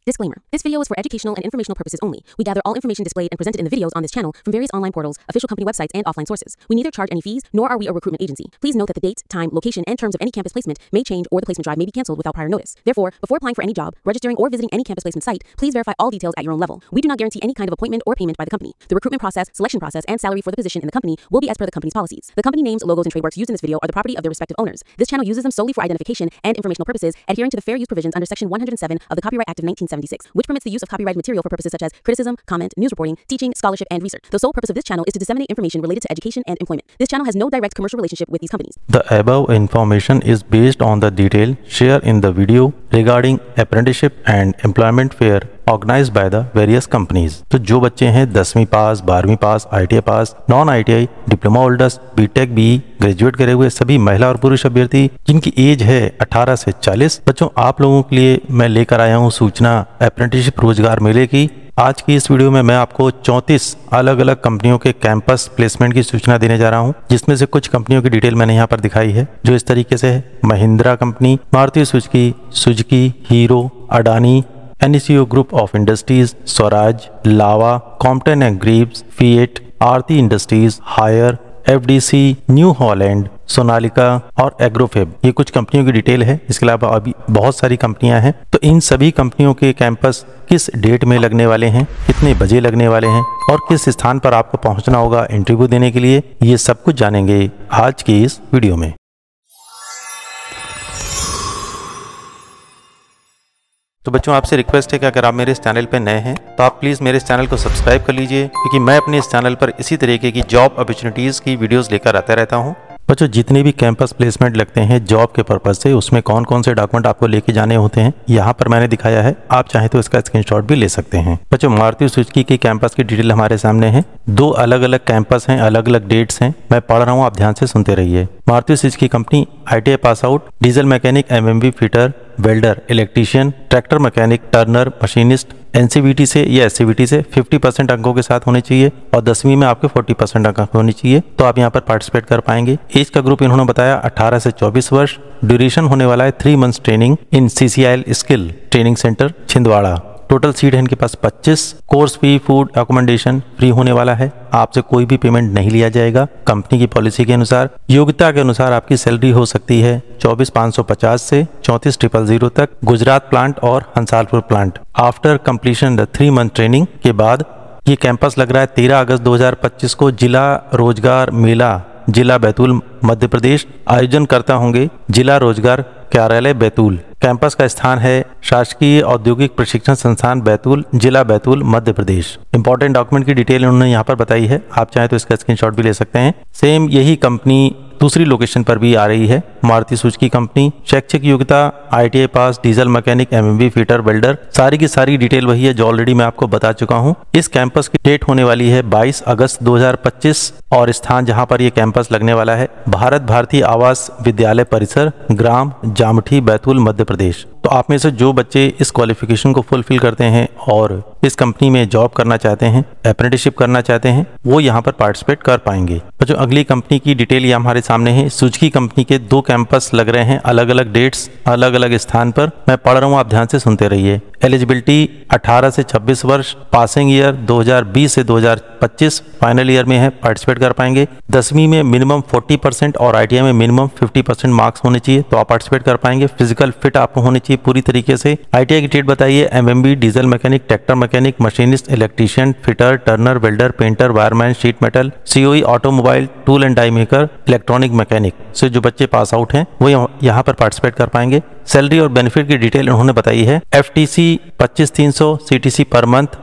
Disclaimer. This video is for educational and informational purposes only. We gather all information displayed and presented in the videos on this channel from various online portals, official company websites, and offline sources. We neither charge any fees, nor are we a recruitment agency. Please note that the date, time, location, and terms of any campus placement may change, or the placement drive may be canceled without prior notice. Therefore, before applying for any job, registering, or visiting any campus placement site, please verify all details at your own level. We do not guarantee any kind of appointment or payment by the company. The recruitment process, selection process, and salary for the position in the company will be as per the company's policies. The company names, logos, and trademarks used in this video are the property of their respective owners. This channel uses them solely for identification and informational purposes, adhering to the fair use provisions under Section 107 of the Copyright Act of 1976, which permits the use of copyrighted material for purposes such as criticism, comment, news reporting, teaching, scholarship, and research. The sole purpose of this channel is to disseminate information related to education and employment. This channel has no direct commercial relationship with these companies. The above information is based on the detail shared in the video regarding apprenticeship and employment fair organised by the various companies. तो जो बच्चे हैं 10वीं पास, 12वीं पास, ITI पास, non ITI, diploma holders, BTech, BE graduate करे हुए सभी महिला और पुरुष अभ्यर्थी जिनकी एज है 18 से 40, बच्चों आप लोगों के लिए मैं लेकर आया हूं सूचना अप्रेंटिसशिप रोजगार मेले की। आज की इस वीडियो में मैं आपको 34 अलग अलग कंपनियों के कैंपस प्लेसमेंट की सूचना देने जा रहा हूं, जिसमें से कुछ कंपनियों की डिटेल मैंने यहाँ पर दिखाई है जो इस तरीके से है। Mahindra company, Maruti Suzuki, Hero, Adani, NECO group of industries, Swaraj, Lava, Crompton and Greaves, Fiat, Aarti industries, Haier, FDC, New Holland, Sonalika और एग्रोफेब, ये कुछ कंपनियों की डिटेल है। इसके अलावा अभी बहुत सारी कंपनियां हैं। तो इन सभी कंपनियों के कैंपस किस डेट में लगने वाले हैं, कितने बजे लगने वाले हैं और किस स्थान पर आपको पहुंचना होगा इंटरव्यू देने के लिए, ये सब कुछ जानेंगे आज की इस वीडियो में। तो बच्चों आपसे रिक्वेस्ट है कि अगर आप मेरे इस चैनल पर नए हैं तो आप प्लीज़ मेरे इस चैनल को सब्सक्राइब कर लीजिए, क्योंकि मैं अपने इस चैनल पर इसी तरीके की जॉब अपॉर्चुनिटीज़ की वीडियोस लेकर आता रहता हूं। बच्चों जितने भी कैंपस प्लेसमेंट लगते हैं जॉब के पर्पज से, उसमें कौन कौन से डॉक्यूमेंट आपको लेके जाने होते हैं यहाँ पर मैंने दिखाया है, आप चाहें तो इसका स्क्रीनशॉट भी ले सकते हैं। बच्चों मारुति सुजुकी के कैंपस की डिटेल हमारे सामने है। 2 अलग अलग कैंपस हैं, अलग अलग डेट्स हैं, मैं पढ़ रहा हूँ, आप ध्यान से सुनते रहिए। Maruti Suzuki company ITI pass out, diesel mechanic, MMB fitter, welder, electrician, tractor mechanic, turner, machinist, NCVT से या SCVT से 50% अंकों के साथ होने चाहिए और 10वीं में आपके 40% अंक होने चाहिए, तो आप यहाँ पर पार्टिसिपेट कर पाएंगे। एज का ग्रुप इन्होंने बताया 18 से 24 वर्ष। ड्यूरेशन होने वाला है 3 months training in CCIL skill training centre Chhindwara. Total seat है इनके पास 25। Course fee, food, accommodation free होने वाला है। आपसे कोई भी पेमेंट नहीं लिया जाएगा। कंपनी की पॉलिसी के अनुसार योग्यता के अनुसार आपकी सैलरी हो सकती है 24,550 से 34,000 तक, गुजरात प्लांट और Hansalpur plant. After completion the 3 month training के बाद ये कैंपस लग रहा है 13 अगस्त 2025 को। जिला रोजगार मेला जिला बैतूल मध्य प्रदेश आयोजन करता होंगे जिला रोजगार कार्यालय बैतूल। कैंपस का स्थान है शासकीय औद्योगिक प्रशिक्षण संस्थान बैतूल, जिला बैतूल, मध्य प्रदेश। इंपॉर्टेंट डॉक्यूमेंट की डिटेल उन्होंने यहाँ पर बताई है, आप चाहें तो इसका स्क्रीनशॉट भी ले सकते हैं। सेम यही कंपनी दूसरी लोकेशन पर भी आ रही है, मारुति सुजुकी कंपनी। शैक्षिक योग्यता ITI पास, diesel mechanic, MMB fitter, welder, सारी की सारी डिटेल वही है जो ऑलरेडी मैं आपको बता चुका हूँ। इस कैंपस की डेट होने वाली है 22 अगस्त 2025 और स्थान जहाँ पर यह कैंपस लगने वाला है भारत भारतीय आवास विद्यालय परिसर, ग्राम जामठी, बैतूल, मध्य प्रदेश। तो आप में से जो बच्चे इस क्वालिफिकेशन को फुलफिल करते हैं और इस कंपनी में जॉब करना चाहते हैं, अप्रेंटिसशिप करना चाहते हैं, वो यहाँ पर पार्टिसिपेट कर पाएंगे। तो जो अगली कंपनी की डिटेल ये हमारे सामने है। सुजुकी कंपनी के 2 कैंपस लग रहे हैं, अलग अलग डेट्स, अलग अलग स्थान पर। मैं पढ़ रहा हूँ, आप ध्यान से सुनते रहिए। एलिजिबिलिटी 18 से 26 वर्ष, पासिंग ईयर 2020 से 2025, फाइनल ईयर में है, पार्टिसिपेट कर पाएंगे। 10वीं में मिनिमम 40% और ITI में मिनिमम 50% मार्क्स होने चाहिए, तो आप पार्टिसिपेट कर पाएंगे। फिजिकल फिट आपको होनी चाहिए पूरी तरीके से। ITI की डेट बताइए। MMB diesel mechanic, tractor mechanic, machinist, electrician, fitter, turner, welder, painter, wireman, sheet metal, COE automobile, tool and die maker, electronic mechanic से जो बच्चे पास आउट हैं वो यहाँ पर पार्टिसिपेट कर पाएंगे। सैलरी और बेनिफिट की डिटेल उन्होंने बताई है। FTC 25,300 CTC पर मंथ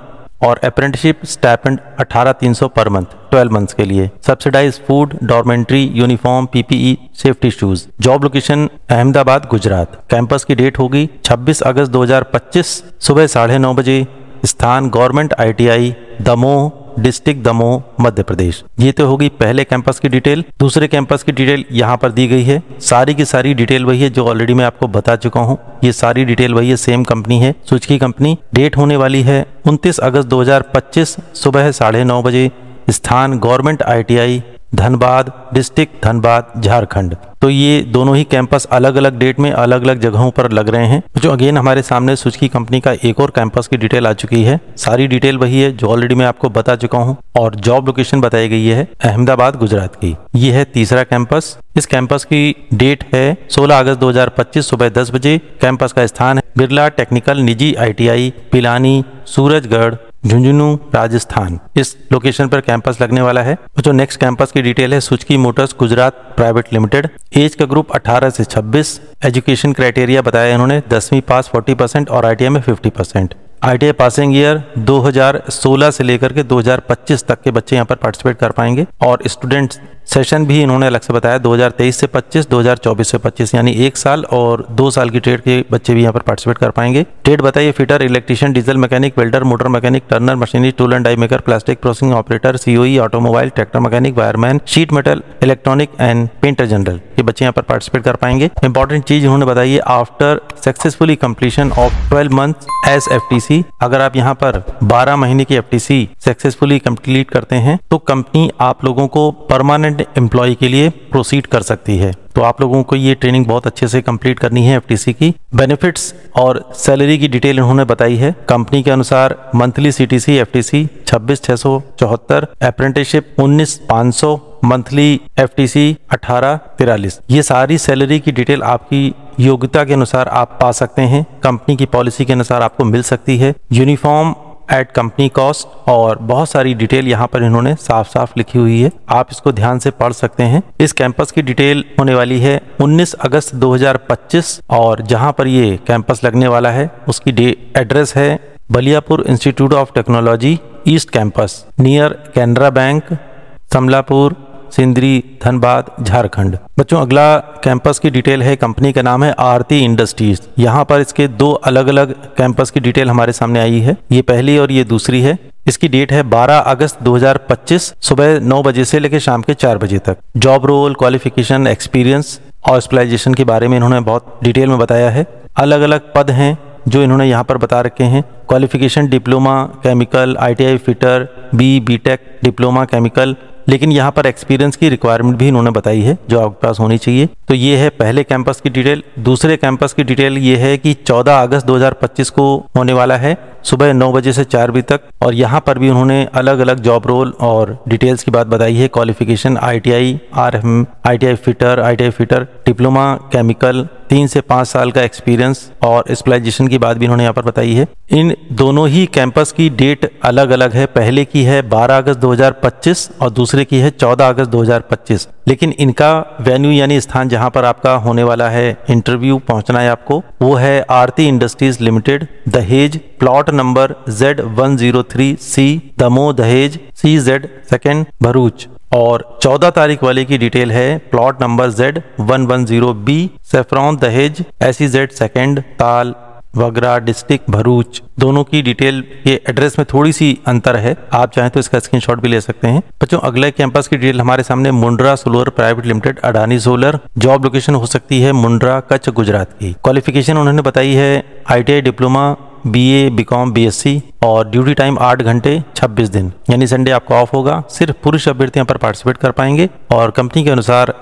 और अप्रेंटिसशिप स्टाइपेंड 18,300 पर मंथ 12 मंथ्स के लिए। Subsidise food, dormitory, uniform, PPE, safety shoes. Job location Ahmedabad, Gujarat. Campus की डेट होगी 26 अगस्त 2025 सुबह 9:30 बजे। स्थान government ITI Damoh, district Damoh, Madhya Pradesh. ये तो होगी पहले कैंपस की डिटेल। दूसरे कैंपस की डिटेल यहाँ पर दी गई है। सारी की सारी डिटेल वही है जो ऑलरेडी मैं आपको बता चुका हूँ। ये सारी डिटेल वही है, सेम कंपनी है, सुजुकी कंपनी। डेट होने वाली है 29 अगस्त 2025 सुबह 9:30 बजे। स्थान government ITI Dhanbad district, Dhanbad Jharkhand. तो ये दोनों ही कैंपस अलग अलग डेट में अलग अलग जगहों पर लग रहे हैं। जो अगेन हमारे सामने सुजुकी कंपनी का एक और कैंपस की डिटेल आ चुकी है। सारी डिटेल वही है जो ऑलरेडी मैं आपको बता चुका हूं और जॉब लोकेशन बताई गई है अहमदाबाद गुजरात की। ये है तीसरा कैंपस। इस कैंपस की डेट है 16 अगस्त 2025 सुबह 10 बजे। कैंपस का स्थान है बिरला टेक्निकल निजी ITI पिलानी, सूरजगढ़, झुंझुनू, राजस्थान। इस लोकेशन पर कैंपस लगने वाला है। जो नेक्स्ट कैंपस की डिटेल है Suzuki Motors Gujarat private limited. Age का ग्रुप 18 से 26। एजुकेशन क्राइटेरिया बताया इन्होंने 10वीं पास 40% और ITI में 50%। ITI पासिंग ईयर 2016 से लेकर के 2025 तक के बच्चे यहाँ पर पार्टिसिपेट कर पाएंगे और स्टूडेंट सेशन भी इन्होंने अलग से बताया 2023 से 25, 2024 से 25, यानी 1 साल और 2 साल की ट्रेड के बच्चे भी यहाँ पर पार्टिसिपेट कर पाएंगे। ट्रेड बताइए fitter, electrician, diesel mechanic, welder, motor mechanic, turner, machinist, tool and die maker, plastic processing operator, COE, automobile, tractor mechanic, wireman, sheet metal, electronic and painter general, ये बच्चे यहाँ पर पार्टिसिपेट कर पाएंगे। इंपॉर्टेंट चीज इन्होंने बताई है after successfully completion of 12 month age FTC, अगर आप यहाँ पर 12 महीने की FTC सक्सेसफुली कंप्लीट करते हैं तो कंपनी आप लोगों को परमानेंट एम्प्लॉय के लिए प्रोसीड कर सकती है। तो आप लोगों को ये ट्रेनिंग बहुत अच्छे से कंप्लीट करनी है FTC की। बेनिफिट्स और सैलरी की डिटेल इन्होंने बताई है। कंपनी के अनुसार monthly CTC FTC 26,674, apprenticeship 19,500, monthly FTC 18,43। ये सारी सैलरी की डिटेल आपकी योग्यता के अनुसार आप पा सकते हैं। कंपनी की पॉलिसी के अनुसार आपको मिल सकती है। यूनिफॉर्म एट कंपनी कॉस्ट और बहुत सारी डिटेल यहाँ पर इन्होंने साफ साफ लिखी हुई है, आप इसको ध्यान से पढ़ सकते हैं। इस कैंपस की डिटेल होने वाली है 19 अगस्त 2025 और जहाँ पर ये कैंपस लगने वाला है उसकी एड्रेस है Baliapur institute of technology east campus near Canara bank, Samlapur, Sindri, Dhanbad, Jharkhand. बच्चों अगला कैंपस की डिटेल है, कंपनी का नाम है आरती इंडस्ट्रीज। यहाँ पर इसके 2 अलग अलग कैंपस की डिटेल हमारे सामने आई है, ये पहली और ये दूसरी है। इसकी डेट है 12 अगस्त 2025 सुबह 9 बजे से लेकर शाम के 4 बजे तक। जॉब रोल, क्वालिफिकेशन, एक्सपीरियंस और स्पेशलाइजेशन के बारे में इन्होंने बहुत डिटेल में बताया है। अलग अलग पद हैं जो इन्होंने यहाँ पर बता रखे हैं। Qualification diploma chemical, ITI fitter, BTech diploma chemical, लेकिन यहाँ पर एक्सपीरियंस की रिक्वायरमेंट भी इन्होंने बताई है जो आपके पास होनी चाहिए। तो ये है पहले कैंपस की डिटेल। दूसरे कैंपस की डिटेल ये है कि 14 अगस्त 2025 को होने वाला है सुबह 9 बजे से 4 बजे तक और यहाँ पर भी उन्होंने अलग अलग जॉब रोल और डिटेल्स की बात बताई है। Qualification ITI RM, ITI fitter, diploma chemical, 3 से 5 साल का एक्सपीरियंस और स्पेशलाइजेशन की बात भी इन्होंने यहाँ पर बताई है। इन दोनों ही कैंपस की डेट अलग अलग है, पहले की है 12 अगस्त 2025 और दूसरे की है 14 अगस्त 2025, लेकिन इनका वेन्यू यानी स्थान जहां पर आपका होने वाला है इंटरव्यू पहुंचना है आपको, वो है आरती इंडस्ट्रीज लिमिटेड, दहेज, प्लॉट नंबर Z103C, दमोह दहेज, CZ सेकंड, भरूच। और 14 तारीख वाले की डिटेल है प्लॉट नंबर Z110B, सेफ्रॉन दहेज, SEZ सेकंड, ताल वगरा डिस्ट्रिक्ट भरूच। दोनों की डिटेल के एड्रेस में थोड़ी सी अंतर है, आप चाहें तो इसका स्क्रीनशॉट भी ले सकते हैं। बच्चों अगले कैंपस की डिटेल हमारे सामने Mundra solar private limited, Adani solar. Job location हो सकती है मुंड्रा, कच्छ, गुजरात की। क्वालिफिकेशन उन्होंने बताई है ITI diploma, BA, BCom, BSc और ड्यूटी टाइम 8 घंटे 26 दिन, यानी संडे आपको ऑफ होगा। सिर्फ पुरुष अभ्यर्थी यहाँ पर पार्टिसिपेट कर पाएंगे और कंपनी के अनुसार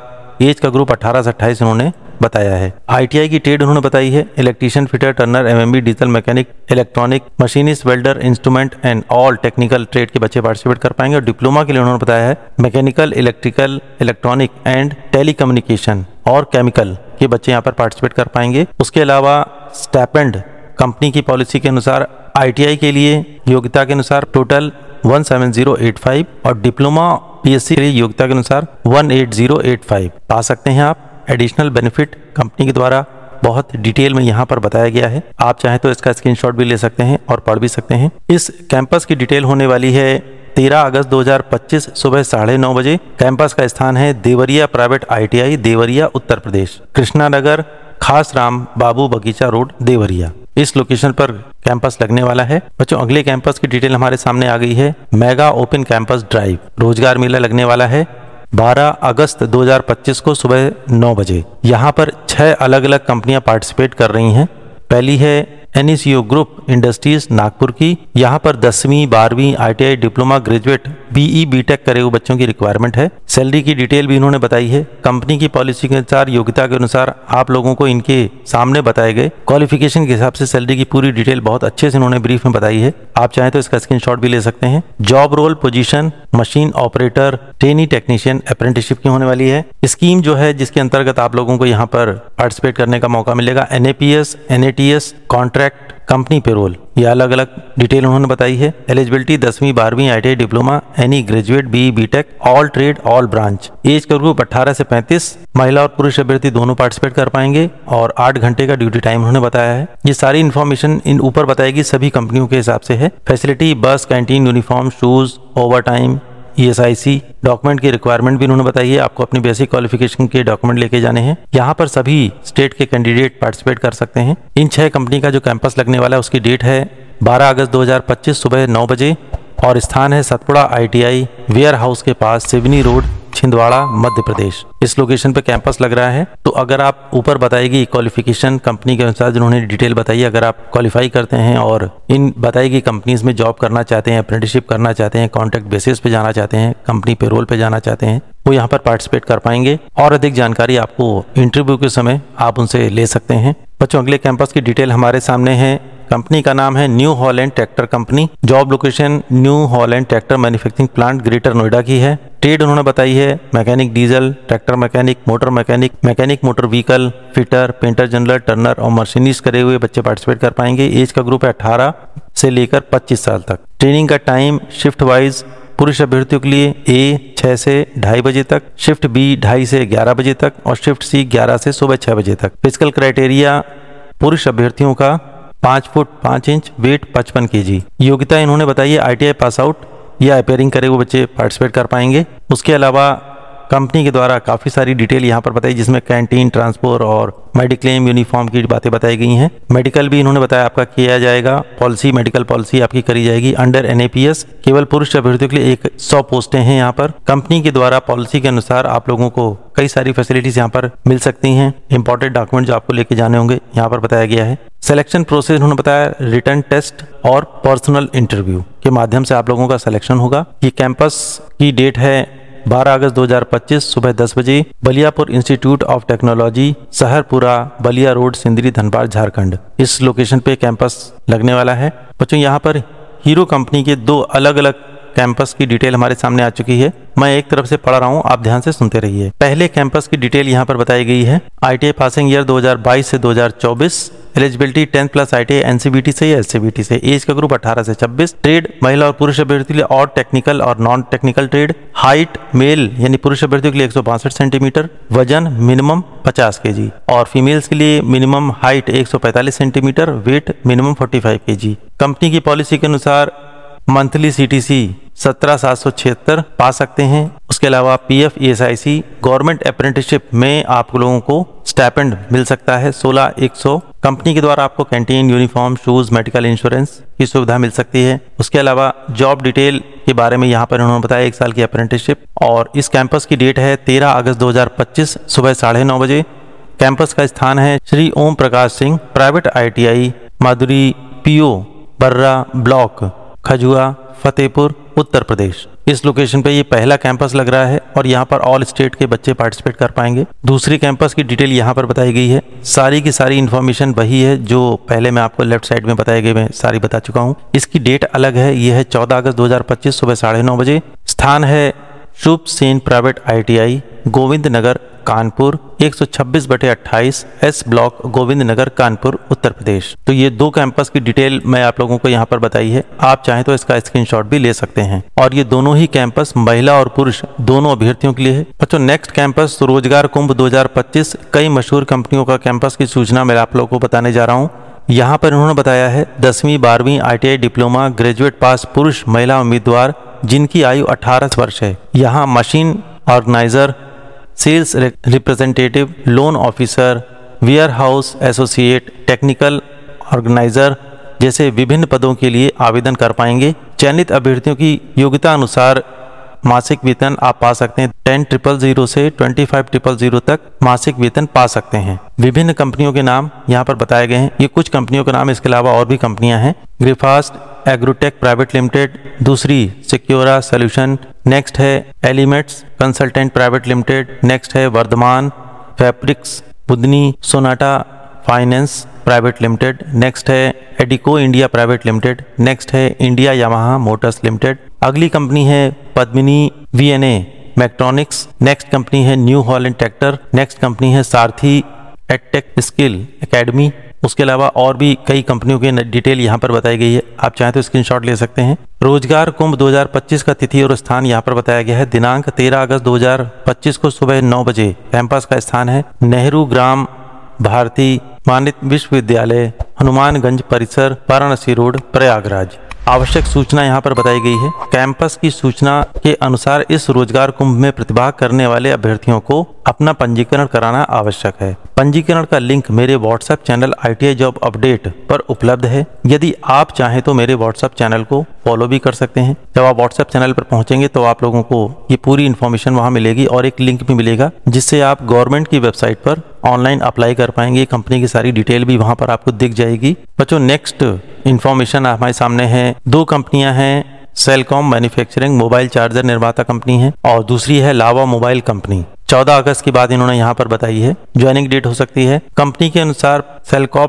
एज का ग्रुप 18 से 28 इन्होंने बताया है। ITI की ट्रेड उन्होंने बताई है electrician, fitter, Turner, MMB, diesel mechanic, electronic, machinist, welder, instrument and all technical trade के बच्चे पार्टिसिपेट कर पाएंगे। और डिप्लोमा के लिए उन्होंने बताया है mechanical, electrical, electronic and telecommunication और केमिकल के बच्चे यहाँ पर पार्टिसिपेट कर पाएंगे। उसके अलावा स्टाइपेंड कंपनी की पॉलिसी के अनुसार ITI के लिए योग्यता के अनुसार टोटल 17085 और डिप्लोमा BSc के लिए योग्यता के अनुसार 18085 पा सकते हैं आप। एडिशनल बेनिफिट कंपनी के द्वारा बहुत डिटेल में यहाँ पर बताया गया है, आप चाहें तो इसका स्क्रीनशॉट भी ले सकते हैं और पढ़ भी सकते हैं। इस कैंपस की डिटेल होने वाली है 13 अगस्त 2025 सुबह 9:30 बजे। कैंपस का स्थान है देवरिया प्राइवेट ITI, देवरिया उत्तर प्रदेश, कृष्णा नगर, खास राम बाबू बगीचा रोड, देवरिया। इस लोकेशन पर कैंपस लगने वाला है। बच्चों अगले कैंपस की डिटेल हमारे सामने आ गई है, मेगा ओपन कैंपस ड्राइव। रोजगार मेला लगने वाला है 12 अगस्त 2025 को सुबह 9 बजे। यहाँ पर 6 अलग अलग कंपनियां पार्टिसिपेट कर रही हैं। पहली है NECO ग्रुप इंडस्ट्रीज नागपुर की। यहाँ पर 10वीं 12वीं ITI diploma graduate BE BTech करे हुए बच्चों की रिक्वायरमेंट है। सैलरी की डिटेल भी इन्होंने बताई है। कंपनी की पॉलिसी के अनुसार, योग्यता के अनुसार आप लोगों को इनके सामने बताए गए क्वालिफिकेशन के हिसाब से सैलरी की पूरी डिटेल बहुत अच्छे से इन्होंने ब्रीफ में बताई है। आप चाहें तो इसका स्क्रीनशॉट भी ले सकते हैं। Job role position machine operator, trainee technician, apprenticeship की होने वाली है। स्कीम जो है जिसके अंतर्गत आप लोगों को यहाँ पर पार्टिसिपेट करने का मौका मिलेगा, NAPS, NATS, contract, company payroll, ये अलग अलग डिटेल उन्होंने बताई है। एलिजिबिलिटी 10वीं 12वीं ITI diploma, any graduate BE BTech, all trade all branch. Age का ग्रुप 18 से 35, महिला और पुरुष अभ्यर्थी दोनों पार्टिसिपेट कर पाएंगे और 8 घंटे का ड्यूटी टाइम उन्होंने बताया है। ये सारी इन्फॉर्मेशन इन ऊपर बताएगी सभी कंपनियों के हिसाब से है। फैसिलिटी बस, canteen, uniform, shoes, over time, ESIC। Document की रिक्वायरमेंट भी उन्होंने बताई है। आपको अपनी बेसिक क्वालिफिकेशन के डॉक्यूमेंट लेके जाने हैं। यहाँ पर सभी स्टेट के कैंडिडेट पार्टिसिपेट कर सकते हैं। इन 6 कंपनी का जो कैंपस लगने वाला है उसकी डेट है 12 अगस्त 2025 सुबह 9 बजे और स्थान है सतपुड़ा ITI वेयर हाउस के पास, सिवनी रोड, छिंदवाड़ा, मध्य प्रदेश। इस लोकेशन पे कैंपस लग रहा है। तो अगर आप ऊपर बताएगी क्वालिफिकेशन कंपनी के अनुसार जिन्होंने डिटेल बताई, अगर आप क्वालिफाई करते हैं और इन बताएगी कंपनीज में जॉब करना चाहते हैं, अप्रेंटिसशिप करना चाहते हैं, कॉन्ट्रैक्ट बेसिस पे जाना चाहते हैं, कंपनी पेरोल पे जाना चाहते हैं, वो यहाँ पर पार्टिसिपेट कर पाएंगे। और अधिक जानकारी आपको इंटरव्यू के समय आप उनसे ले सकते हैं। बच्चों, अगले कैंपस की डिटेल हमारे सामने है। कंपनी का नाम है New Holland tractor company. Job location new Holland tractor manufacturing plant, greater Noida की है। ट्रेड उन्होंने बताई है mechanic diesel, tractor mechanic, motor mechanic, mechanic motor vehicle, fitter, painter general, Turner और मशीनिस्ट करे हुए बच्चे पार्टिसिपेट कर पाएंगे। एज का ग्रुप है 18 से लेकर 25 साल तक। ट्रेनिंग का टाइम शिफ्ट वाइज पुरुष अभ्यर्थियों के लिए A 6 से 2:30 बजे तक, शिफ्ट B 2:30 से 11 बजे तक और शिफ्ट C 11 से सुबह 6 बजे तक। फिजिकल क्राइटेरिया पुरुष अभ्यर्थियों का 5 फुट 5 इंच, वेट 55 kg। योग्यता इन्होंने बताई है ITI पास आउट या अपेयरिंग करे हुए बच्चे पार्टिसिपेट कर पाएंगे। उसके अलावा कंपनी के द्वारा काफ़ी सारी डिटेल यहाँ पर बताई, जिसमें कैंटीन, ट्रांसपोर्ट और मेडिक्लेम, यूनिफॉर्म की बातें बताई गई हैं। मेडिकल भी इन्होंने बताया आपका किया जाएगा। पॉलिसी, मेडिकल पॉलिसी आपकी करी जाएगी अंडर NAPS। केवल पुरुष अभ्यर्थियों के लिए 100 पोस्टें हैं यहाँ पर। कंपनी के द्वारा पॉलिसी के अनुसार आप लोगों को कई सारी फैसिलिटीज यहाँ पर मिल सकती हैं। इंपॉर्टेंट डॉक्यूमेंट जो आपको लेके जाने होंगे यहाँ पर बताया गया है। सिलेक्शन प्रोसेस उन्होंने बताया रिटर्न टेस्ट और पर्सनल इंटरव्यू के माध्यम से आप लोगों का सिलेक्शन होगा। ये कैंपस की डेट है 12 अगस्त 2025 सुबह 10 बजे, Baliapur institute of technology, Saharpura, Ballia road, Sindri, Dhanbad, Jharkhand. इस लोकेशन पे कैंपस लगने वाला है। बच्चों, यहाँ पर हीरो कंपनी के 2 अलग अलग कैंपस की डिटेल हमारे सामने आ चुकी है। मैं एक तरफ से पढ़ रहा हूँ, आप ध्यान से सुनते रहिए। पहले कैंपस की डिटेल यहाँ पर बताई गई है। ITI पासिंग ईयर 2022 से 2024, एलिजिबिलिटी 10+ ITI NCBT से या SCBT से। एज का ग्रुप 18 से 26। ट्रेड महिला और पुरुष अभ्यर्थी के लिए और टेक्निकल और non technical trade. Height male यानी पुरुष अभ्यर्थियों के लिए 162 सेंटीमीटर, वजन मिनिमम 50 kg और फीमेल्स के लिए minimum height 145 centimetre, weight minimum 45 kg। कंपनी की पॉलिसी के अनुसार मंथली CTC 17,776 पा सकते हैं। उसके अलावा PF ESIC, गवर्नमेंट अप्रेंटिसशिप में आप लोगों को स्टाइपेंड मिल सकता है 16,100। कंपनी के द्वारा आपको canteen, uniform, shoes, medical insurance की सुविधा मिल सकती है। उसके अलावा जॉब डिटेल के बारे में यहाँ पर उन्होंने बताया 1 साल की अप्रेंटिसशिप। और इस कैंपस की डेट है 13 अगस्त 2025 सुबह 9:30 बजे। कैंपस का स्थान है श्री ओम प्रकाश सिंह प्राइवेट ITI माधुरी PO बर्रा ब्लॉक, खजुआ, फतेहपुर, उत्तर प्रदेश। इस लोकेशन पे ये पहला कैंपस लग रहा है और यहाँ पर ऑल स्टेट के बच्चे पार्टिसिपेट कर पाएंगे। दूसरी कैंपस की डिटेल यहाँ पर बताई गई है। सारी की सारी इन्फॉर्मेशन वही है जो पहले मैं आपको लेफ्ट साइड में बताए गए, मैं सारी बता चुका हूँ। इसकी डेट अलग है। यह है 14 अगस्त 2025 सुबह 9:30 बजे। स्थान है शुभ Sen private ITI Govind Nagar, Kanpur, 126/28 S block, Govind Nagar, Kanpur, Uttar Pradesh. तो ये 2 कैंपस की डिटेल मैं आप लोगों को यहाँ पर बताई है। आप चाहें तो इसका स्क्रीनशॉट भी ले सकते हैं। और ये दोनों ही कैंपस महिला और पुरुष दोनों अभ्यर्थियों के लिए है। बच्चों, नेक्स्ट कैंपस रोजगार कुंभ 2025 कई मशहूर कंपनियों का कैंपस की सूचना मैं आप लोगों को बताने जा रहा हूँ। यहाँ पर उन्होंने बताया है 10वीं 12वीं ITI डिप्लोमा ग्रेजुएट पास पुरुष महिला उम्मीदवार जिनकी आयु 18 वर्ष है। यहाँ machine organiser, sales representative, loan officer, warehouse associate, technical organiser जैसे विभिन्न पदों के लिए आवेदन कर पाएंगे। चयनित अभ्यर्थियों की योग्यता अनुसार मासिक वेतन आप पा सकते हैं। 10,000 से 25,000 तक मासिक वेतन पा सकते हैं। विभिन्न कंपनियों के नाम यहाँ पर बताए गए हैं। ये कुछ कंपनियों के नाम, इसके अलावा और भी कंपनियां हैं। ग्रिफास्ट एग्रोटेक प्राइवेट लिमिटेड, दूसरी सिक्योरा सॉल्यूशन, नेक्स्ट है elements consultant private limited, next है Vardhman fabrics, Budni Sonata finance private limited, next है Edico India private limited, next है इंडिया यामाहा मोटर्स लिमिटेड। अगली कंपनी है Padmini VNA mechatronics, next company है New Holland tractor, next company है Sarathi edtech skill academy. उसके अलावा और भी कई कंपनियों की डिटेल यहाँ पर बताई गई है, आप चाहें तो स्क्रीनशॉट ले सकते हैं। रोजगार कुंभ 2025 का तिथि और स्थान यहाँ पर बताया गया है। दिनांक 13 अगस्त 2025 को सुबह 9 बजे। कैंपस का स्थान है नेहरू ग्राम भारती मानित विश्वविद्यालय, हनुमानगंज परिसर, वाराणसी रोड, प्रयागराज। आवश्यक सूचना यहाँ पर बताई गई है। कैंपस की सूचना के अनुसार इस रोजगार कुंभ में प्रतिभाग करने वाले अभ्यर्थियों को अपना पंजीकरण कराना आवश्यक है। पंजीकरण का लिंक मेरे WhatsApp channel ITI job update पर उपलब्ध है। यदि आप चाहें तो मेरे व्हाट्सएप चैनल को फॉलो भी कर सकते हैं। जब आप व्हाट्सएप चैनल पर पहुंचेंगे तो आप लोगों को ये पूरी इन्फॉर्मेशन वहां मिलेगी और एक लिंक भी मिलेगा जिससे आप गवर्नमेंट की वेबसाइट पर ऑनलाइन अप्लाई कर पाएंगे। कंपनी की सारी डिटेल भी वहां पर आपको दिख जाएगी। बच्चों, नेक्स्ट इन्फॉर्मेशन हमारे सामने है। दो कंपनियां हैं, सेलकॉम मैन्युफैक्चरिंग मोबाइल चार्जर निर्माता कंपनी है और दूसरी है लावा मोबाइल कंपनी। 14 अगस्त की बात इन्होंने यहाँ पर बताई है। ज्वाइनिंग डेट हो सकती है। कंपनी के अनुसार सेलकॉम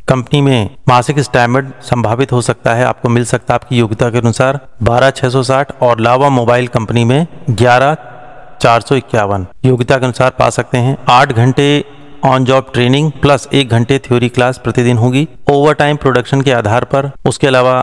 कंपनी में मासिक स्टाइपेंड संभावित हो सकता है, आपको मिल सकता है आपकी योग्यता के अनुसार 12,660 और लावा मोबाइल कंपनी में 11,451 योग्यता के अनुसार पा सकते हैं। 8 घंटे ऑन जॉब ट्रेनिंग प्लस 1 घंटे थ्योरी क्लास प्रतिदिन होगी ओवर टाइम प्रोडक्शन के आधार पर। उसके अलावा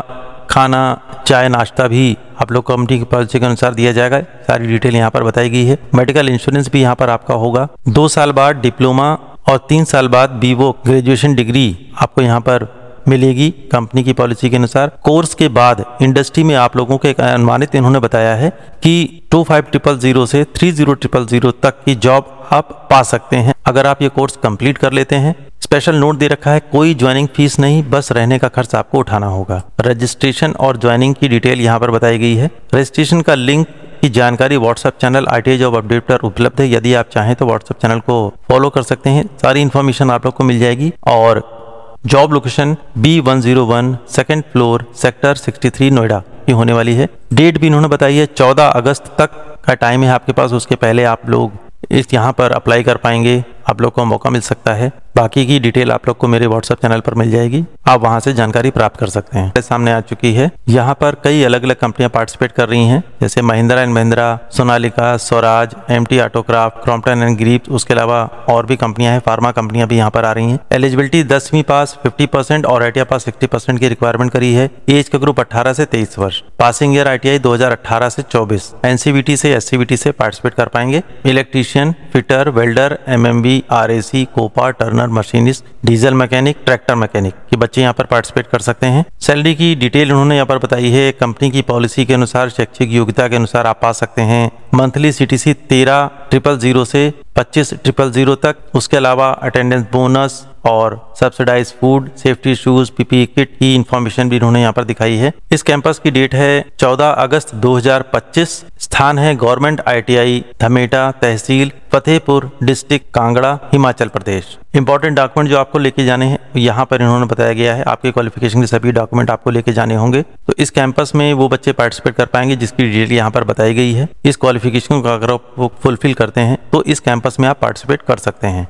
खाना चाय नाश्ता भी आप लोग कंपनी की पॉलिसी के अनुसार दिया जाएगा। सारी डिटेल यहाँ पर बताई गई है। मेडिकल इंश्योरेंस भी यहाँ पर आपका होगा। 2 साल बाद डिप्लोमा और 3 साल बाद बीवो ग्रेजुएशन डिग्री आपको यहाँ पर मिलेगी कंपनी की पॉलिसी के अनुसार। कोर्स के बाद इंडस्ट्री में आप लोगों को एक अनुमानित इन्होंने बताया है कि 25,000 से 30,000 तक की जॉब आप पा सकते हैं अगर आप ये कोर्स कंप्लीट कर लेते हैं। स्पेशल नोट दे रखा है, कोई ज्वाइनिंग फीस नहीं, बस रहने का खर्च आपको उठाना होगा। रजिस्ट्रेशन और ज्वाइनिंग की डिटेल यहाँ पर बताई गई है। रजिस्ट्रेशन का लिंक की जानकारी WhatsApp channel ITI job update पर उपलब्ध है। यदि आप चाहें तो व्हाट्सएप चैनल को फॉलो कर सकते हैं, सारी इन्फॉर्मेशन आप लोग को मिल जाएगी। और job location B101 second floor sector 63 Noida की होने वाली है। डेट भी इन्होंने बताई है 14 अगस्त तक का टाइम है आपके पास। उसके पहले आप लोग इस यहाँ पर अप्लाई कर पाएंगे, आप लोग को मौका मिल सकता है। बाकी की डिटेल आप लोग को मेरे व्हाट्सएप चैनल पर मिल जाएगी, आप वहां से जानकारी प्राप्त कर सकते हैं। सामने आ चुकी है। यहाँ पर कई अलग अलग कंपनियां पार्टिसिपेट कर रही हैं, जैसे Mahindra and Mahindra, Sonalika, Swaraj, MT autocraft, Crompton and Greaves. उसके अलावा और भी कंपनियां हैं, फार्मा कंपनियां भी यहाँ पर आ रही हैं। एलिजिबिलिटी 10वीं पास 50% और ITI पास 60% की रिक्वायरमेंट करी है। एज का ग्रुप 18 से 23 वर्ष। पासिंग ईयर ITI 2018 से 24। NCVT से SCVT से पार्टिसिपेट कर पाएंगे। Electrician, fitter, welder, MMB, RAC, COPA, turner, machinist, diesel mechanic, tractor mechanic के बच्चे यहाँ पर पार्टिसिपेट कर सकते हैं। सैलरी की डिटेल उन्होंने यहाँ पर बताई है। कंपनी की पॉलिसी के अनुसार शैक्षिक योग्यता के अनुसार आप पा सकते हैं मंथली CTC 13,000 से 25,000 तक। उसके अलावा अटेंडेंस बोनस और subsidise food, safety shoes, PPE kit की इंफॉर्मेशन भी इन्होंने यहाँ पर दिखाई है। इस कैंपस की डेट है 14 अगस्त 2025। स्थान है गवर्नमेंट ITI धमेटा, तहसील Fatehpur, district Kangra, Himachal Pradesh. Important document जो आपको लेके जाने हैं यहाँ पर इन्होंने बताया गया है। आपके क्वालिफिकेशन के सभी डॉक्यूमेंट आपको लेके जाने होंगे। तो इस कैंपस में वो बच्चे पार्टिसिपेट कर पाएंगे जिसकी डिटेल यहाँ पर बताई गई है। इस क्वालिफिकेशन को अगर आप फुलफिल करते हैं तो इस कैंपस में आप पार्टिसिपेट कर सकते हैं।